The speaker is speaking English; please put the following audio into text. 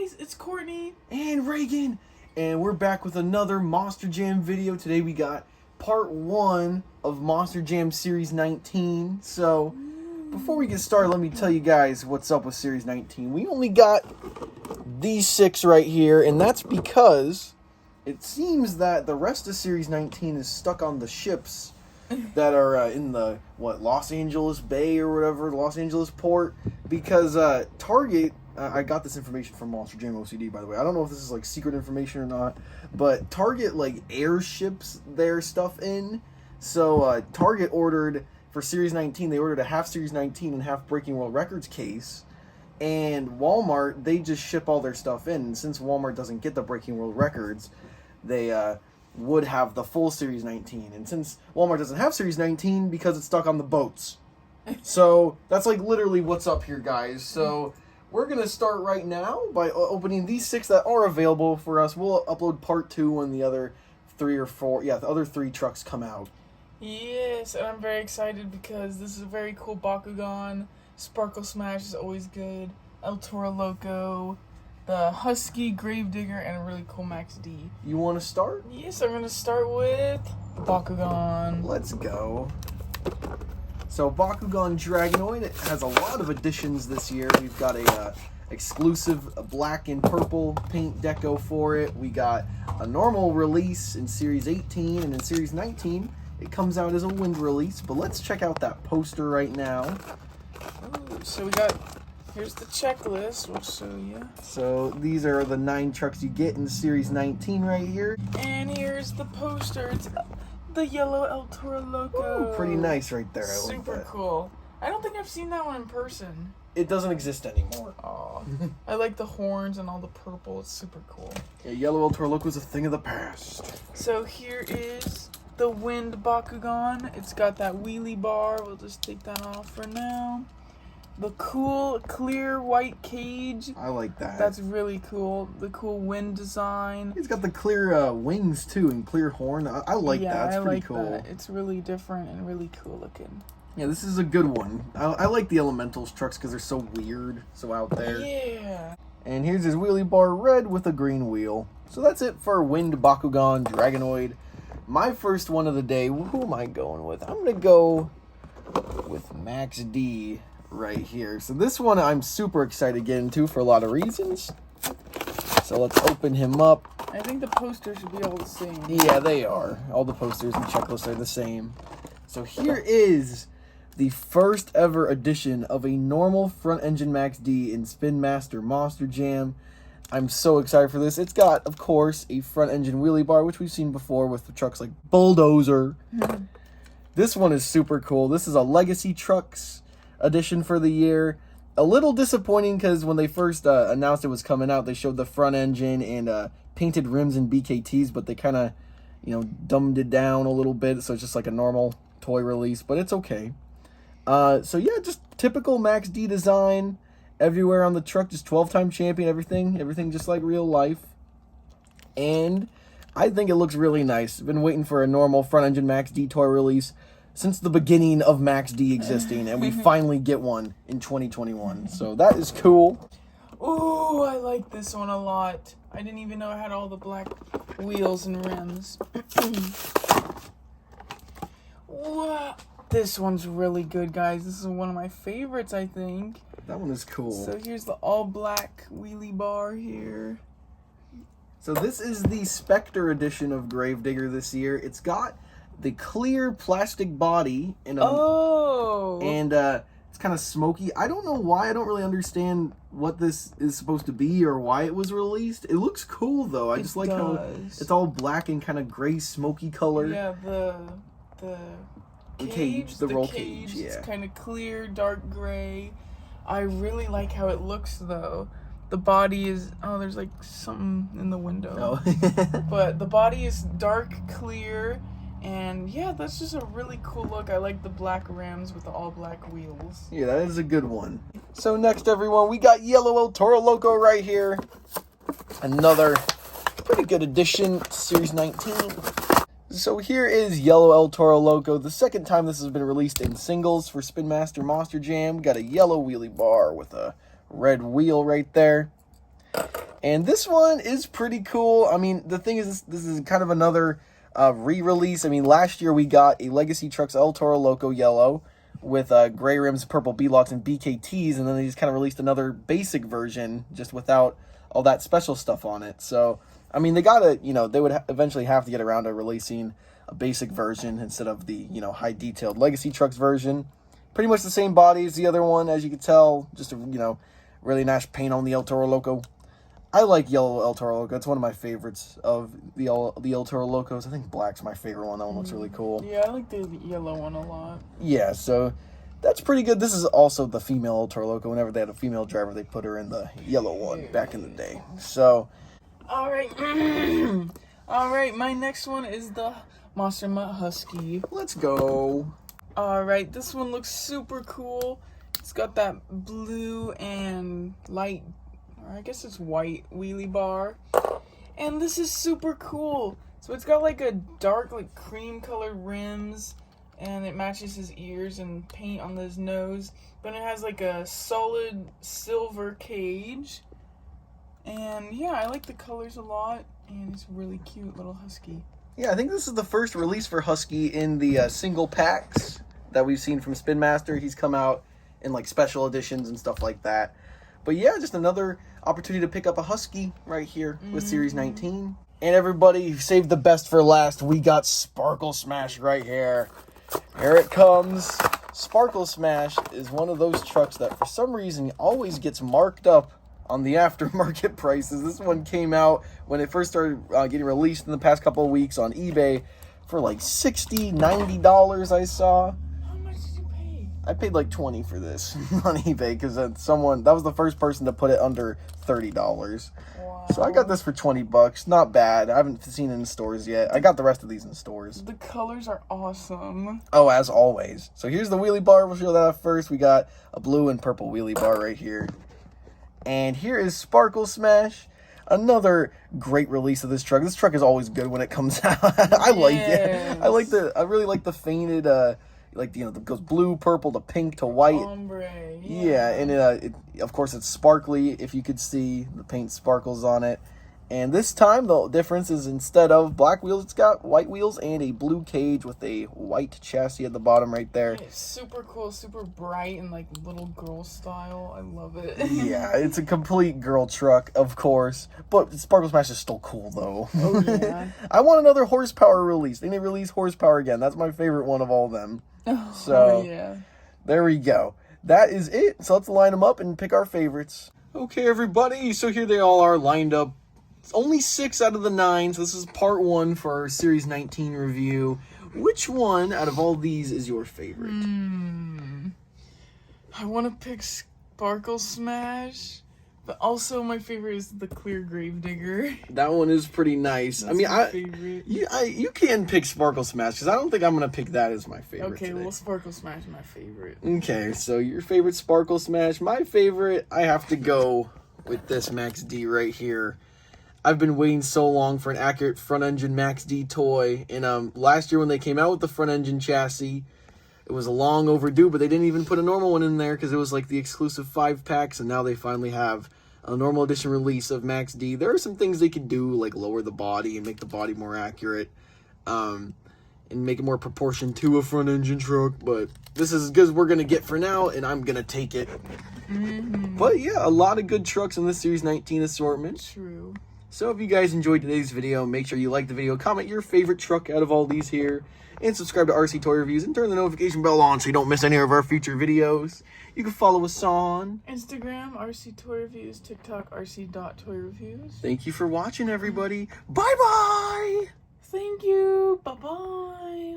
guys, it's Courtney and Reagan, and we're back with another Monster Jam video. Today we got part 1 of Monster Jam Series 19. So before we get started, let me tell you guys what's up with Series 19. We only got these 6 right here, and that's because it seems that the rest of Series 19 is stuck on the ships that are in the, Los Angeles Bay or whatever, Los Angeles port, because Target, I got this information from Monster Jam OCD, by the way. I don't know if this is, secret information or not, but Target, airships their stuff in. So, Target ordered, for Series 19, they ordered a half Series 19 and half Breaking World Records case, and Walmart, they just ship all their stuff in, and since Walmart doesn't get the Breaking World Records, they, would have the full Series 19. And since Walmart doesn't have Series 19 because it's stuck on the boats. So that's literally what's up here, guys. So we're going to start right now by opening these 6 that are available for us. We'll upload part 2 when the other 3 or 4, the other 3 trucks come out. Yes, and I'm very excited because this is a very cool Bakugan. Sparkle Smash is always good. El Toro Loco, the Husky, Gravedigger, and a really cool Max D. You want to start? Yes, I'm going to start with Bakugan. Let's go. So Bakugan Dragonoid, it has a lot of additions this year. We've got a exclusive black and purple paint deco for it. We got a normal release in Series 18, and in Series 19, it comes out as a wind release. But let's check out that poster right now. Ooh, so we got... Here's the checklist, we'll show you. So these are the 9 trucks you get in Series 19 right here. And here's the poster. It's the yellow El Toro Loco. Ooh, pretty nice right there. I like Super that. cool. I don't think I've seen that one in person. It doesn't exist anymore. Aw. I like the horns and all the purple. It's super cool. Yeah, yellow El Toro Loco is a thing of the past. So here is the Wind Bakugan. It's got that Wheelie Bar. We'll just take that off for now. The cool, clear, white cage. I like that. That's really cool. The cool wind design. It's got the clear wings, too, and clear horn. I like that. It's pretty cool. That. It's really different and really cool looking. Yeah, this is a good one. I like the Elementals trucks because they're so weird, so out there. Yeah. And here's his Wheelie Bar red with a green wheel. So that's it for Wind Bakugan Dragonoid. My first one of the day, who am I going with? I'm going to go with Max D right here. So this one I'm super excited to get into for a lot of reasons. So let's open him up. I think the posters should be all the same. Yeah, they are. All the posters and checklists are the same. So here is the first ever edition of a normal front engine Max D in Spin Master Monster Jam. I'm so excited for this. It's got, of course, a front engine wheelie bar, which we've seen before with the trucks like Bulldozer. This one is super cool. This is a Legacy Trucks edition for the year. A little disappointing because when they first announced it was coming out, they showed the front engine and painted rims and BKTs, but they kind of, dumbed it down a little bit, so it's just like a normal toy release, but it's okay. So yeah, just typical Max D design everywhere on the truck, just 12-time champion, everything just like real life. And I think it looks really nice. I've been waiting for a normal front engine Max D toy release since the beginning of Max D existing, and we finally get one in 2021. So that is cool. Ooh, I like this one a lot. I didn't even know it had all the black wheels and rims. Wow. This one's really good, guys. This is one of my favorites, I think. That one is cool. So here's the all-black wheelie bar here. So this is the Spectre edition of Gravedigger this year. It's got the clear plastic body and it's kind of smoky. I don't know why. I don't really understand what this is supposed to be or why it was released. It looks cool though. I just like how it's all black and kind of gray smoky color. Yeah, the cage, the roll cage. Yeah, it's kind of clear, dark gray. I really like how it looks though. The body is there's like something in the window. Oh. But the body is dark clear. And yeah, that's just a really cool look. I like the black rims with the all black wheels. Yeah, that is a good one. So next, everyone, we got yellow El Toro Loco right here. Another pretty good addition to Series 19. So here is yellow El Toro Loco. The second time this has been released in singles for Spin Master Monster Jam. Got a yellow wheelie bar with a red wheel right there. And this one is pretty cool. I mean, the thing is, this is kind of another re-release. I mean, last year we got a Legacy Trucks El Toro Loco Yellow with gray rims, purple B-locks, and BKTs, and then they just kind of released another basic version just without all that special stuff on it. So, I mean, they gotta, they would eventually have to get around to releasing a basic version instead of the, high detailed Legacy Trucks version. Pretty much the same body as the other one, as you can tell. Just a, really nice paint on the El Toro Loco. I like yellow El Toro Loco. It's one of my favorites of the El Toro Locos. I think black's my favorite one. That one looks really cool. Yeah, I like the yellow one a lot. Yeah, so that's pretty good. This is also the female El Toro Loco. Whenever they had a female driver, they put her in the yellow one back in the day. So, all right. All right, my next one is the Monster Mutt Husky. Let's go. All right, this one looks super cool. It's got that blue and light, or I guess it's white wheelie bar. And this is super cool. So it's got like a dark, like cream colored rims, and it matches his ears and paint on his nose. But it has like a solid silver cage. And yeah, I like the colors a lot, and it's a really cute little husky. Yeah, I think this is the first release for Husky in the single packs that we've seen from Spin Master. He's come out in like special editions and stuff like that. But yeah, just another opportunity to pick up a Husky right here with Series 19. And everybody, saved the best for last. We got Sparkle Smash right here. Here it comes. Sparkle Smash is one of those trucks that for some reason always gets marked up on the aftermarket prices. This one came out when it first started getting released in the past couple of weeks on eBay for like $60, $90 I saw. How much did you pay? I paid like $20 for this on eBay because that was the first person to put it under $30. Wow. So I got this for $20. Not bad. I haven't seen it in stores yet. I got the rest of these in stores. The colors are awesome. Oh, as always. So here's the wheelie bar. We'll show that off first. We got a blue and purple wheelie bar right here. And here is Sparkle Smash. Another great release of this truck. This truck is always good when it comes out. I like it. I really like the faded, it goes blue, purple to pink to white. Ombre. Yeah, and of course it's sparkly. If you could see the paint sparkles on it. And this time the difference is instead of black wheels, it's got white wheels and a blue cage with a white chassis at the bottom right there. It's super cool, super bright, and like little girl style. I love it. Yeah, it's a complete girl truck, of course. But Sparkle Smash is still cool, though. Oh, yeah. I want another horsepower release. They need to release horsepower again. That's my favorite one of all of them. So, yeah. There we go. That is it. So let's line them up and pick our favorites. Okay, everybody. So here they all are lined up. It's only 6 out of the 9. So this is part 1 for our Series 19 review. Which one out of all these is your favorite? I want to pick Sparkle Smash, but also my favorite is the clear Gravedigger. That one is pretty nice. That's my favorite. You can pick Sparkle Smash because I don't think I'm gonna pick that as my favorite. Okay, today. well, Sparkle Smash is my favorite. Okay, so your favorite Sparkle Smash. My favorite, I have to go with this Max D right here. I've been waiting so long for an accurate front engine Max D toy, and last year when they came out with the front engine chassis, it was a long overdue, but they didn't even put a normal one in there because it was like the exclusive 5-packs, and now they finally have a normal edition release of Max D. There are some things they could do, like lower the body and make the body more accurate, and make it more proportioned to a front engine truck, but this is as good as we're going to get for now, and I'm going to take it. But yeah, a lot of good trucks in this Series 19 assortment. True. So if you guys enjoyed today's video, make sure you like the video, comment your favorite truck out of all these here, and subscribe to RC Toy Reviews, and turn the notification bell on so you don't miss any of our future videos. You can follow us on Instagram, RC Toy Reviews, TikTok, rc.toyreviews. Thank you for watching, everybody. Bye-bye! Thank you. Bye-bye.